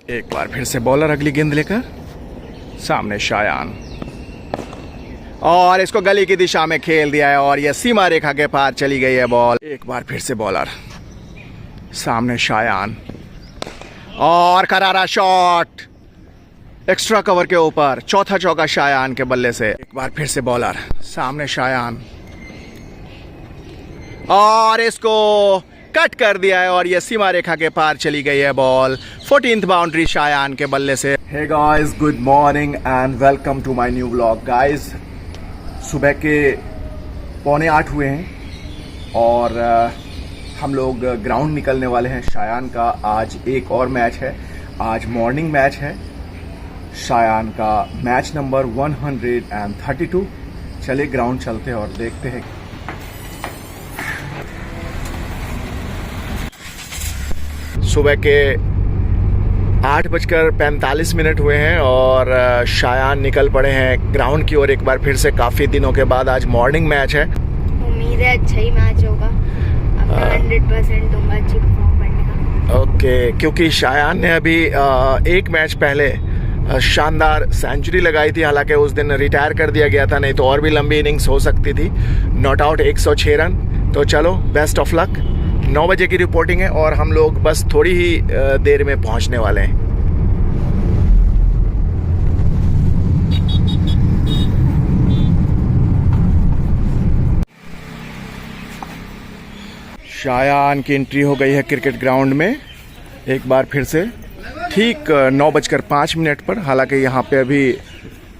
एक बार फिर से बॉलर अगली गेंद लेकर, सामने शायान, और इसको गली की दिशा में खेल दिया है और यह सीमा रेखा के पार चली गई है बॉल। एक बार फिर से बॉलर, सामने शायान, और करारा शॉट एक्स्ट्रा कवर के ऊपर, चौथा चौका शायान के बल्ले से। एक बार फिर से बॉलर, सामने शायान, और इसको कट कर दिया है और यह सीमा रेखा के पार चली गई है बॉल। 14th बाउंड्री शायान के बल्ले से। Hey guys, good morning and welcome to my new vlog. Guys, सुबह के 7:45 हुए हैं और हम लोग ग्राउंड निकलने वाले हैं। शायान का आज एक और मैच है, आज मॉर्निंग मैच है शायान का, मैच नंबर 132। चले ग्राउंड चलते हैं और देखते हैं। सुबह के 8:45 हुए हैं और शायान निकल पड़े हैं ग्राउंड की ओर एक बार फिर से। काफ़ी दिनों के बाद आज मॉर्निंग मैच है। उम्मीद है अच्छा ही मैच होगा, अपना 100% दूंगा अच्छी परफॉर्म करने का। ओके, क्योंकि शायान ने अभी एक मैच पहले शानदार सेंचुरी लगाई थी, हालांकि उस दिन रिटायर कर दिया गया था, नहीं तो और भी लंबी इनिंग्स हो सकती थी। Not out 106 run. तो चलो, बेस्ट ऑफ लक। 9 बजे की रिपोर्टिंग है और हम लोग बस थोड़ी ही देर में पहुंचने वाले हैं। शायान की एंट्री हो गई है क्रिकेट ग्राउंड में एक बार फिर से, ठीक 9:05 पर। हालांकि यहाँ पे अभी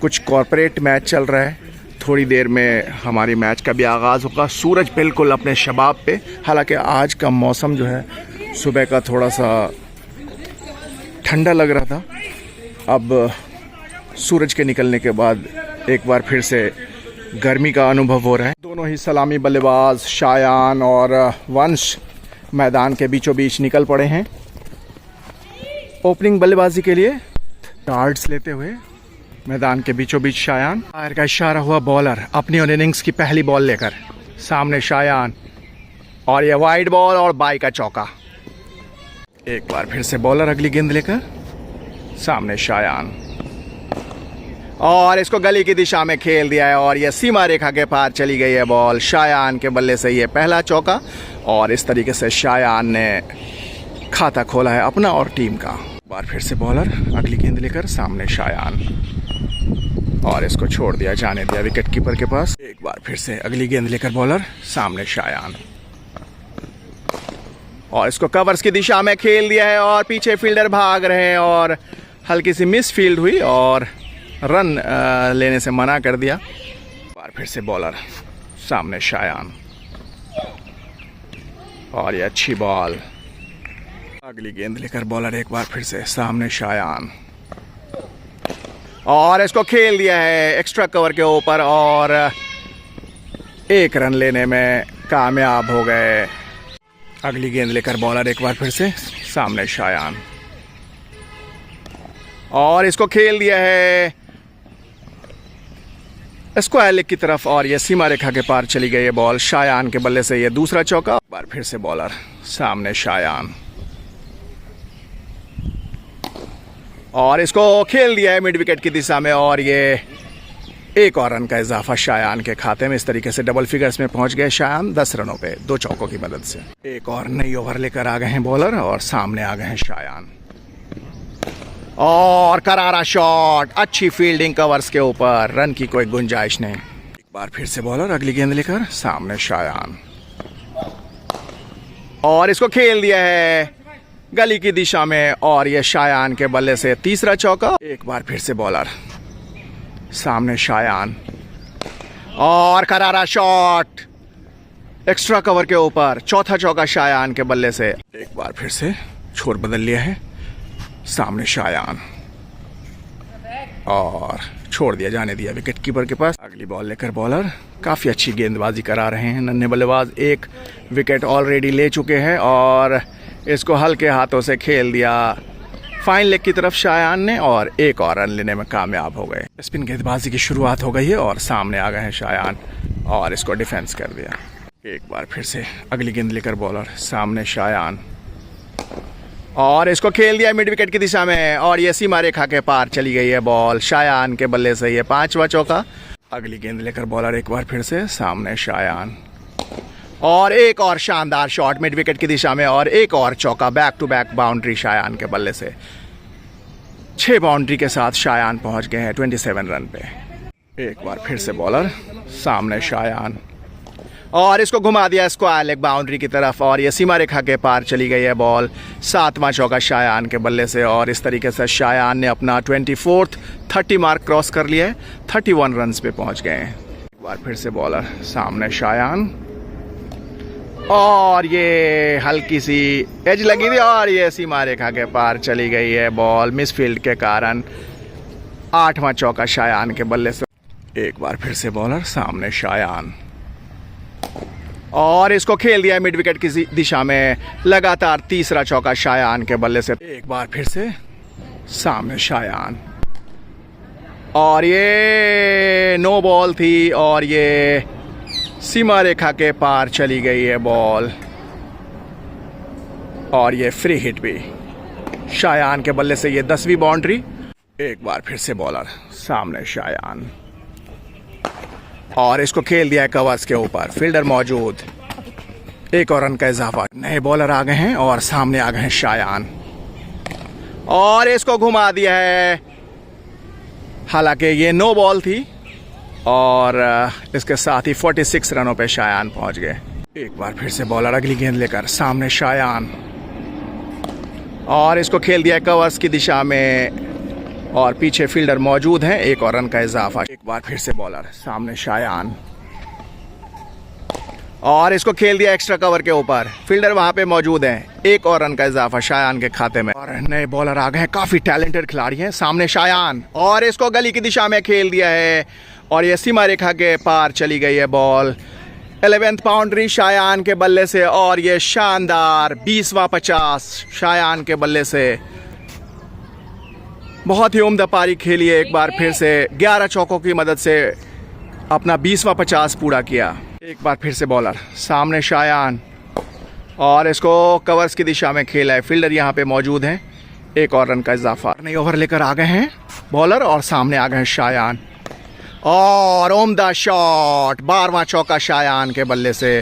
कुछ कॉर्पोरेट मैच चल रहा है। थोड़ी देर में हमारी मैच का भी आगाज़ होगा। सूरज बिल्कुल अपने शबाब पे। हालांकि आज का मौसम जो है सुबह का थोड़ा सा ठंडा लग रहा था, अब सूरज के निकलने के बाद एक बार फिर से गर्मी का अनुभव हो रहा है। दोनों ही सलामी बल्लेबाज शायान और वंश मैदान के बीचों बीच निकल पड़े हैं ओपनिंग बल्लेबाजी के लिए। डार्ट्स लेते हुए मैदान के बीचों बीच शायान, फायर का इशारा हुआ बॉलर अपनी और इनिंग्स की पहली बॉल लेकर, सामने शायान, और यह वाइड बॉल और बाई का चौका। एक बार फिर से बॉलर अगली गेंद लेकर, सामने शायान, और इसको गली की दिशा में खेल दिया है और यह सीमा रेखा के पार चली गई है बॉल। शायान के बल्ले से यह पहला चौका और इस तरीके से शायान ने खाता खोला है अपना और टीम का। एक बार फिर से बॉलर अगली गेंद लेकर, सामने शायान, और इसको छोड़ दिया, जाने दिया विकेट कीपर के पास। एक बार फिर से अगली गेंद लेकर बॉलर, सामने शायान, और इसको कवर्स की दिशा में खेल दिया है और पीछे फील्डर भाग रहे हैं और हल्की सी मिस फील्ड हुई और रन लेने से मना कर दिया। एक बार फिर से बॉलर, सामने शायान, और ये अच्छी बॉल। अगली गेंद लेकर बॉलर एक बार फिर से, सामने शायान, और इसको खेल दिया है एक्स्ट्रा कवर के ऊपर और एक रन लेने में कामयाब हो गए। अगली गेंद लेकर बॉलर एक बार फिर से, सामने शायान, और इसको खेल दिया है स्क्वायर लेग की तरफ और यह सीमा रेखा के पार चली गई है बॉल। शायान के बल्ले से यह दूसरा चौका। एक बार फिर से बॉलर, सामने शायान, और इसको खेल दिया है मिड विकेट की दिशा में और ये एक और रन का इजाफा शायान के खाते में। इस तरीके से डबल फिगर्स में पहुंच गए शायान 10 रनों पे 2 चौकों की मदद से। एक और नई ओवर लेकर आ गए हैं बॉलर और सामने आ गए हैं शायान, और करारा शॉट, अच्छी फील्डिंग कवर्स के ऊपर, रन की कोई गुंजाइश नहीं। एक बार फिर से बॉलर अगली गेंद लेकर, सामने शायान, और इसको खेल दिया है गली की दिशा में और यह शायान के बल्ले से तीसरा चौका। एक बार फिर से बॉलर, सामने शायान, और करारा शॉट एक्स्ट्रा कवर के ऊपर, चौथा चौका शायान के बल्ले से। एक बार फिर से छोर बदल लिया है, सामने शायान, और छोड़ दिया, जाने दिया विकेट कीपर के पास। अगली बॉल लेकर बॉलर काफ़ी अच्छी गेंदबाजी करा रहे हैं नन्हे बल्लेबाज। एक विकेट ऑलरेडी ले चुके हैं और इसको हल्के हाथों से खेल दिया फाइन लेग की तरफ शायान ने और एक और रन लेने में कामयाब हो गए। स्पिन गेंदबाजी की शुरुआत हो गई है और सामने आ गए हैं शायान और इसको डिफेंस कर दिया। एक बार फिर से अगली गेंद लेकर बॉलर, सामने शायान, और इसको खेल दिया मिड विकेट की दिशा में और ये सीमा रेखा के पार चली गई है बॉल। शायान के बल्ले से ये 5वां चौका। अगली गेंद लेकर बॉलर एक बार फिर से सामने शायान और एक और शानदार शॉट मिड विकेट की दिशा में और एक और चौका। Back to back boundary Shayan के बल्ले से। 6 बाउंड्री के साथ शायान पहुंच गए हैं 27 रन पे। एक बार फिर से बॉलर सामने शायान और इसको घुमा दिया स्क्वायर लेग बाउंड्री की तरफ और ये सीमा रेखा के पार चली गई है बॉल। 7वां चौका शायान के बल्ले से और इस तरीके से शायान ने अपना 24th 30 मार्क क्रॉस कर लिया है। 31 रन पे पहुंच गए हैं। एक बार फिर से बॉलर सामने शायान और ये हल्की सी एज लगी थी और ये सीमा रेखा के पार चली गई है बॉल मिसफील्ड के कारण। 8वां चौका शायान के बल्ले से। एक बार फिर से बॉलर सामने शायान और इसको खेल दिया मिड विकेट की दिशा में। लगातार 3रा चौका शायान के बल्ले से। एक बार फिर से सामने शायान और ये नो बॉल थी और ये सीमा रेखा के पार चली गई है बॉल और ये फ्री हिट भी शायान के बल्ले से। ये 10वीं बाउंड्री। एक बार फिर से बॉलर सामने शायान और इसको खेल दिया है कवर्स के ऊपर। फील्डर मौजूद। एक और रन का इजाफा। नए बॉलर आ गए हैं और सामने आ गए हैं शायान और इसको घुमा दिया है। हालांकि ये नो बॉल थी और इसके साथ ही 46 रनों पे शायान पहुंच गए। एक बार फिर से बॉलर अगली गेंद लेकर सामने शायान और इसको खेल दिया है कवर्स की दिशा में और पीछे फील्डर मौजूद हैं। एक और रन का इजाफा। एक बार फिर से बॉलर सामने शायान और इसको खेल दिया एक्स्ट्रा कवर के ऊपर। फील्डर वहां पे मौजूद हैं। एक और रन का इजाफा शायान के खाते में। और नए बॉलर आ गए हैं। काफी टैलेंटेड खिलाड़ी हैं। सामने शायान और इसको गली की दिशा में खेल दिया है और ये सीमा रेखा के पार चली गई है बॉल। 11th बाउंड्री शायान के बल्ले से और ये शानदार 20वां 50 शायान के बल्ले से। बहुत ही उम्दा पारी खेली है। एक बार फिर से 11 चौकों की मदद से अपना 20वां 50 पूरा किया। एक बार फिर से बॉलर सामने शायान और इसको कवर्स की दिशा में खेला है। फील्डर यहाँ पे मौजूद हैं। एक और रन का इजाफा। नई ओवर लेकर आ गए हैं बॉलर और सामने आ गए हैं शायान और उम्दा शॉट। 12वां चौका शायान के बल्ले से।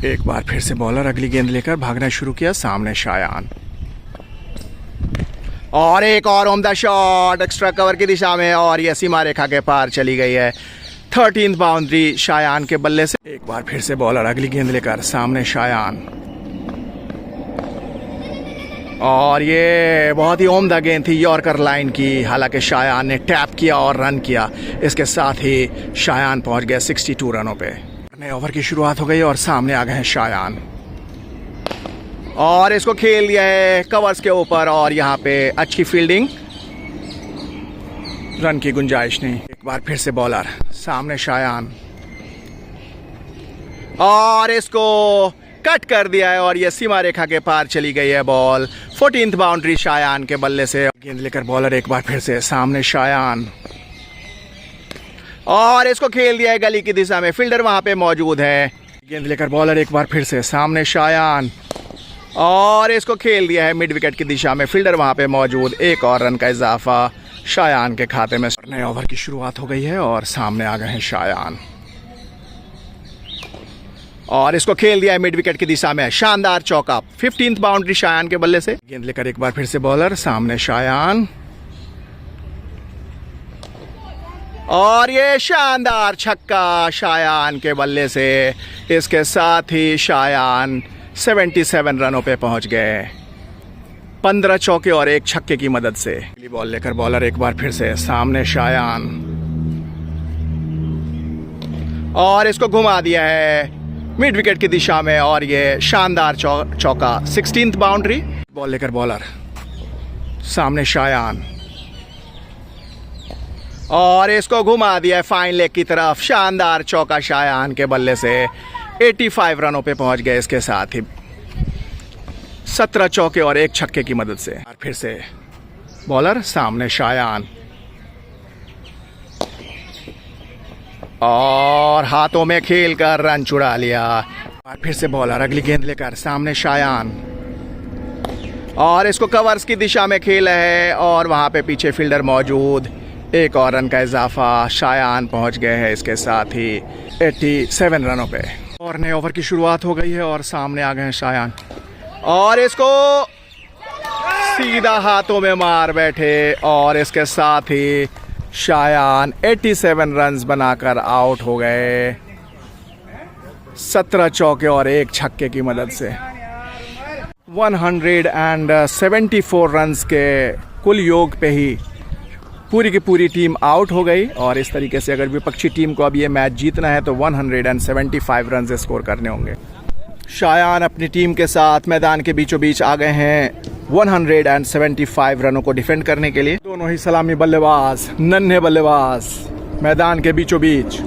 एक बार फिर से बॉलर अगली गेंद लेकर भागना शुरू किया। सामने शायान और एक और उम्दा शॉट एक्स्ट्रा कवर की दिशा में और ये सीमा रेखा के पार चली गई है। 13th बाउंड्री शायान के बल्ले से। एक बार फिर से बॉलर अगली गेंद लेकर सामने शायान और ये बहुत ही उम्दा गेंद थी यॉर्कर लाइन की। हालांकि शायान ने टैप किया और रन किया। इसके साथ ही शायान पहुंच गया 62 रनों पे। नए ओवर की शुरुआत हो गई और सामने आ गए हैं शायान और इसको खेल दिया है कवर्स के ऊपर और यहाँ पे अच्छी फील्डिंग। रन की गुंजाइश नहीं। एक बार फिर से बॉलर सामने शायान और इसको कट कर दिया है और ये सीमा रेखा के पार चली गई है बॉल। 14th बाउंड्री शायान के बल्ले से। गेंद लेकर बॉलर एक बार फिर से सामने शायान और इसको खेल दिया है गली की दिशा में। फील्डर वहां पे मौजूद है। गेंद लेकर बॉलर एक बार फिर से सामने शायान और इसको खेल दिया है मिड विकेट की दिशा में। फील्डर वहां पे मौजूद। एक और रन का इजाफा शायान के खाते में। नए ओवर की शुरुआत हो गई है और सामने आ गए हैं शायान और इसको खेल दिया है मिड विकेट की दिशा में। शानदार चौका। 15th बाउंड्री शायान के बल्ले से। गेंद लेकर एक बार फिर से बॉलर सामने शायान और ये शानदार छक्का शायान के बल्ले से। इसके साथ ही शायान 77 रनों पे पहुंच गए 15 चौके और एक छक्के की मदद से। अगली बॉल लेकर बॉलर एक बार फिर से सामने शायान और इसको घुमा दिया है मिड विकेट की दिशा में और ये शानदार चौका। 16th boundary. बॉल लेकर बॉलर सामने शायान और इसको घुमा दिया है फाइन लेग की तरफ। शानदार चौका शायान के बल्ले से। 85 रनों पे पहुंच गए इसके साथ ही 17 चौके और एक छक्के की मदद से। और फिर से बॉलर सामने शायान और हाथों में खेलकर रन चुरा लिया। और फिर से बॉलर अगली गेंद लेकर सामने शायान और इसको कवर्स की दिशा में खेला है और वहाँ पे पीछे फील्डर मौजूद। एक और रन का इजाफा, शायान पहुँच गए हैं इसके साथ ही 87 रनों पे। और नए ओवर की शुरुआत हो गई है और सामने आ गए हैं शायान और इसको सीधा हाथों में मार बैठे और इसके साथ ही शायान 87 रन्स बनाकर आउट हो गए 17 चौके और एक छक्के की मदद से। 174 रन्स के कुल योग पे ही पूरी की पूरी टीम आउट हो गई और इस तरीके से अगर विपक्षी टीम को अब ये मैच जीतना है तो 175 रन स्कोर करने होंगे। शायान अपनी टीम के साथ मैदान के बीचों बीच आ गए हैं 175 रनों को डिफेंड करने के लिए। दोनों ही सलामी बल्लेबाज, नन्हे बल्लेबाज मैदान के बीचों बीच।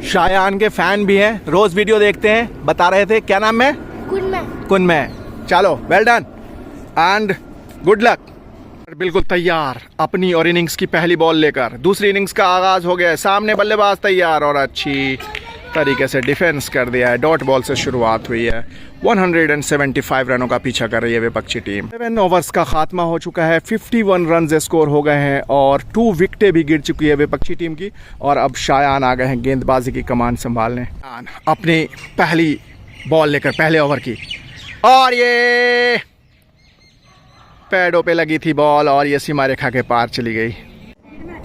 शायान के फैन भी हैं, रोज वीडियो देखते हैं, बता रहे थे क्या नाम है? कुनमे। चलो well done and good luck. बिल्कुल तैयार अपनी और इनिंग्स की पहली बॉल लेकर। दूसरी इनिंग्स का आगाज हो गया है, सामने बल्लेबाज तैयार और अच्छी तरीके से डिफेंस कर दिया है। डॉट बॉल से शुरुआत हुई है। 175 रनों का पीछा कर रही है विपक्षी टीम। 7 ओवर्स का खात्मा हो चुका है, 51 रन स्कोर हो गए हैं और 2 विकेटें भी गिर चुकी है विपक्षी टीम की। और अब शायान आ गए हैं गेंदबाजी की कमान संभालने। अपनी पहली बॉल लेकर पहले ओवर की और ये पैडों पे लगी थी बॉल और ये सीमा रेखा के पार चली गई।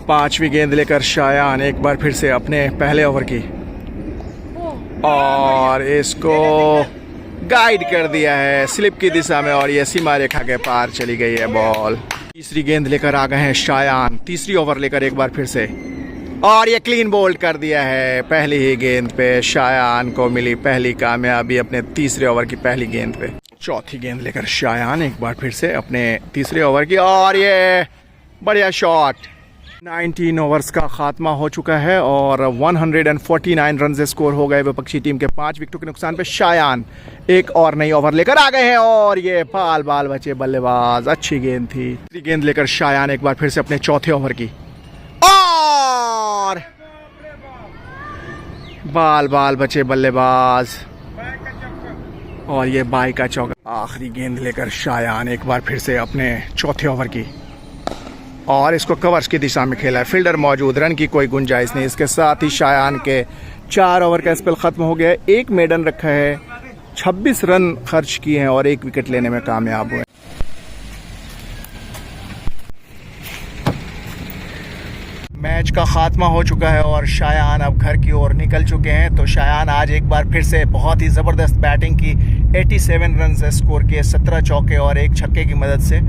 5वीं गेंद लेकर शायान एक बार फिर से अपने पहले ओवर की और इसको गाइड कर दिया है स्लिप की दिशा में और ये सीमा रेखा के पार चली गई है बॉल। तीसरी गेंद लेकर आ गए हैं शायान, तीसरी ओवर लेकर एक बार फिर से और ये क्लीन बोल्ड कर दिया है। पहली ही गेंद पे शायान को मिली पहली कामयाबी अपने तीसरे ओवर की पहली गेंद पे। चौथी गेंद लेकर शायान एक बार फिर से अपने तीसरे ओवर की और ये बढ़िया शॉट। 19 ओवर्स का खात्मा हो चुका है और 149 रन स्कोर हो गए विपक्षी टीम के। 5 विकेटों के नुकसान पे शायान एक और नई ओवर लेकर आ गए हैं और ये बाल बाल बचे बल्लेबाज। अच्छी गेंद थी। तीसरी गेंद लेकर शायान एक बार फिर से अपने चौथे ओवर की और बाल बाल बचे बल्लेबाज और ये बाई का चौका। आखिरी गेंद लेकर शायान एक बार फिर से अपने चौथे ओवर की और इसको कवर्स की दिशा में खेला है। फील्डर मौजूद, रन की कोई गुंजाइश नहीं। इसके साथ ही शायान के 4 ओवर का स्पेल खत्म हो गया है। एक मेडन रखा है, 26 रन खर्च किए हैं और 1 विकेट लेने में कामयाब हुए। मैच का खात्मा हो चुका है और शायान अब घर की ओर निकल चुके हैं। तो शायान आज एक बार फिर से बहुत ही ज़बरदस्त बैटिंग की, 87 रन स्कोर किए 17 चौके और एक छक्के की मदद से।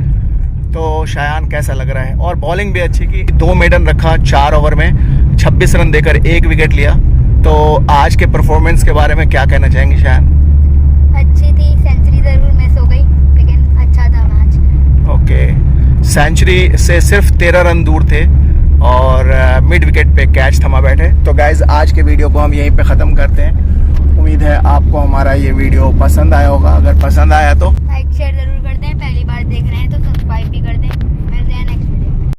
तो शायान कैसा लग रहा है? और बॉलिंग भी अच्छी की, 2 मेडन रखा 4 ओवर में, 26 रन देकर 1 विकेट लिया। तो आज के परफॉर्मेंस के बारे में क्या कहना चाहेंगे शायान? अच्छी थी, सेंचुरी जरूर मिस हो गई लेकिन अच्छा था मैच। ओके, सेंचुरी से सिर्फ 13 रन दूर थे और मिड विकेट पे कैच थमा बैठे। तो गाइज आज के वीडियो को हम यहीं पे ख़त्म करते हैं। उम्मीद है आपको हमारा ये वीडियो पसंद आया होगा। अगर पसंद आया तो लाइक शेयर जरूर कर दें। पहली